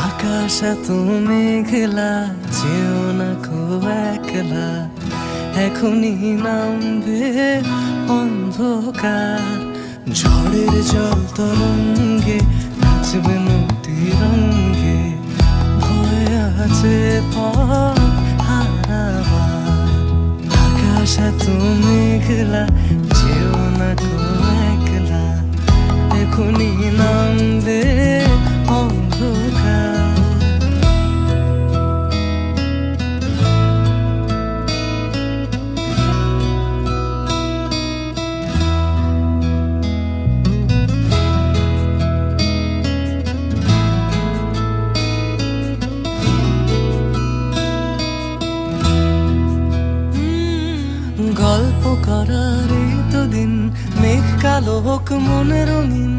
আকাশ এত মেঘলা, যেও না কো একলা, এখনই নামবে অন্ধকার। ঝড়ের জল তরঙ্গে নাচবে নদী রঙ্গে, ভয় আছে পথ হারাবার। আকাশ এত মেঘলা, যেও না কো একলা, এখনই নামবে অন্ধকার। গল্প করার এই তো দিন, মেঘ কালো হোক মনে রঙিন,